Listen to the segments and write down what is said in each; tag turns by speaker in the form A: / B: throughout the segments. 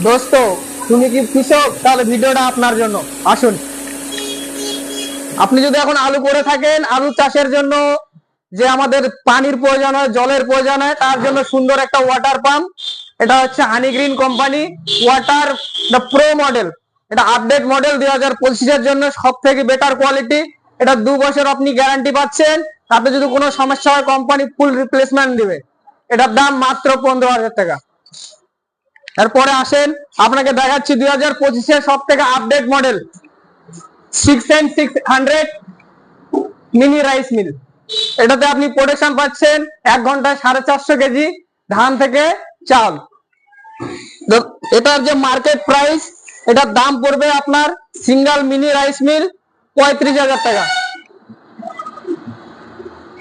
A: দোস্ত, তুমি কি কৃষক? তাহলে ভিডিওটা আপনার জন্য। আসুন, আপনি যদি এখন আলু করে থাকেন, আলু চাষের জন্য যে আমাদের পানির প্রয়োজন হয়, জলের প্রয়োজন হয়, তার জন্য সুন্দর একটা ওয়াটার পাম্প। এটা হচ্ছে honey green company water pro model. এটা আপডেট মডেল 2025-এর জন্য সব থেকে বেটার কোয়ালিটি। এটা 2 বছর আপনি গ্যারান্টি পাচ্ছেন। তাতে যদি কোনো সমস্যা হয় কোম্পানি ফুল রিপ্লেসমেন্ট দিবে। এটার দাম মাত্র 15,000 টাকা। এরপরে আসেন, আপনাকে দেখাচ্ছি 2025-এর সব থেকে update model 600 mini rice mill. এটাতে আপনি প্রোডাকশন পাচ্ছেন 1 ঘন্টায় 450 কেজি ধান থেকে চাল। এটার যে মার্কেট প্রাইস, এটার দাম পড়বে আপনার সিঙ্গেল মিনি রাইস মিল 35,000 টাকা।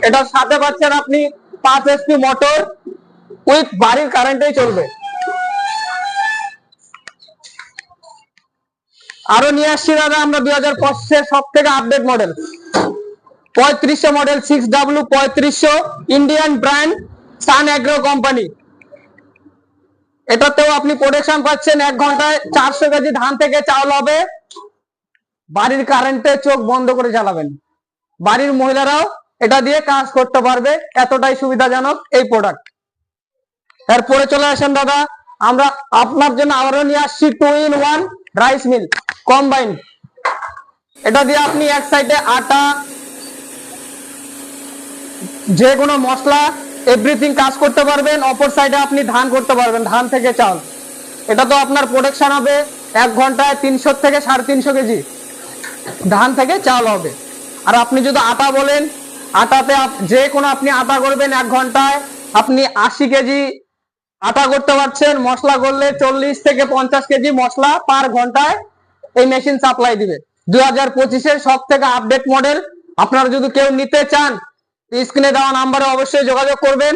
A: এটার সাথে পাচ্ছেন আপনি 5 HP মোটর উইথ বাড়ির কারেন্টেই চলবে। আরো নিয়ে আসছি দাদা আমরা 2025-এর সব থেকে update model 3500 model 6W3500 Indian brand sun agro company. এটাতেও আপনি প্রোডাকশন পাচ্ছেন 1 ঘন্টায় 400 কেজি ধান থেকে চাল হবে। বাড়ির কারেন্টে চোখ বন্ধ করে চালাবেন। বাড়ির মহিলারাও এটা দিয়ে কাজ করতে পারবে, এতটাই সুবিধাজনক এই প্রোডাক্ট। এরপরে চলে আসেন দাদা, আমরা আপনার জন্য আবারও নিয়ে আসছি 2-in-1 রাইস মিল কম্বাইন। এটা দিয়ে আপনি এক সাইডে আটা, যে কোনো মশলা, এভরিথিং কাজ করতে পারবেন, অপর সাইডে আপনি ধান করতে পারবেন, ধান থেকে চাল। এটা তো আপনার প্রোডাকশন হবে 1 ঘন্টায় 300 থেকে 350 কেজি ধান থেকে চাল হবে। আর আপনি যদি আটা বলেন, আটাতে যে কোনো আপনি আটা করবেন 1 ঘন্টায় আপনি 80 কেজি আটা করতে পারছেন। মশলা করলে 40 থেকে 50 কেজি মশলা পার ঘন্টায় এই মেশিন সাপ্লাই দিবে। 2025-এর সব থেকে আপডেট মডেল। আপনারা যদি কেউ নিতে চান, স্ক্রিনে দেওয়া নাম্বারে অবশ্যই যোগাযোগ করবেন।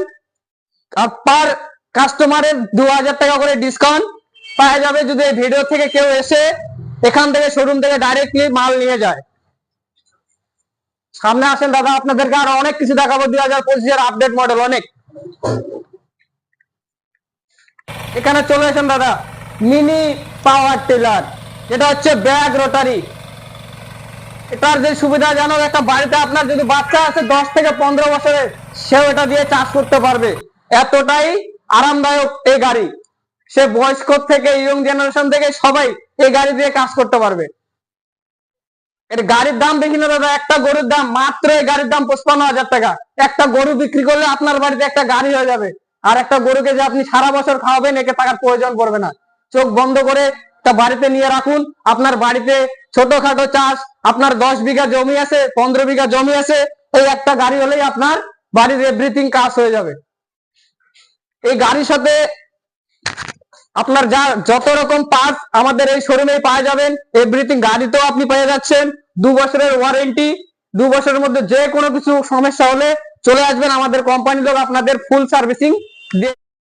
A: পার কাস্টমারের 2000 টাকা করে ডিসকাউন্ট পাওয়া যাবে যদি এই ভিডিও থেকে কেউ এসে এখান থেকে শোরুম থেকে ডাইরেক্টলি মাল নিয়ে যায়। সামনে আসেন দাদা, আপনাদেরকে আরো অনেক কিছু দেখাবো 2025-এর আপডেট মডেল অনেক। এখানে চলে আসেন দাদা, মিনি পাওয়ার টিলার। এটা হচ্ছে ব্যাগ রোটারি। এটার যে সুবিধাজনক, একটা বাড়িতে আপনার যদি বাচ্চা আছে 10 থেকে 15 বছরের, সেও এটা দিয়ে চাষ করতে পারবে। এতটাই আরামদায়ক এই গাড়ি। সে বয়স্ক থেকে ইয়ং জেনারেশন থেকে সবাই এই গাড়ি দিয়ে কাজ করতে পারবে। এর গাড়ির দাম দেখি না দাদা, একটা গরুর দাম মাত্র, এই গাড়ির দাম 55,000 টাকা। একটা গরু বিক্রি করলে আপনার বাড়িতে একটা গাড়ি হয়ে যাবে। আর একটা গরুকে যে আপনি সারা বছর খাওয়াবেন, একে টাকার প্রয়োজন পড়বে না। চোখ বন্ধ করে তা বাড়িতে নিয়ে রাখুন। আপনার বাড়িতে ছোটখাটো চাষ, আপনার 10 বিঘা জমি আছে, 15 বিঘা জমি আছে, এই একটা গাড়ি হলেই আপনার বাড়ির এভরিথিং কাজ হয়ে যাবে। এই গাড়ির সাথে আপনার যা যত রকম পার্টস আমাদের এই শোরুমে পাওয়া যাবেন, এভরিথিং গাড়িতেও আপনি পেয়ে যাচ্ছেন। 2 বছরের ওয়ারেন্টি। 2 বছরের মধ্যে যে কোনো কিছু সমস্যা হলে চলে আসবেন, আমাদের কোম্পানি লোক আপনাদের ফুল সার্ভিসিং দিয়ে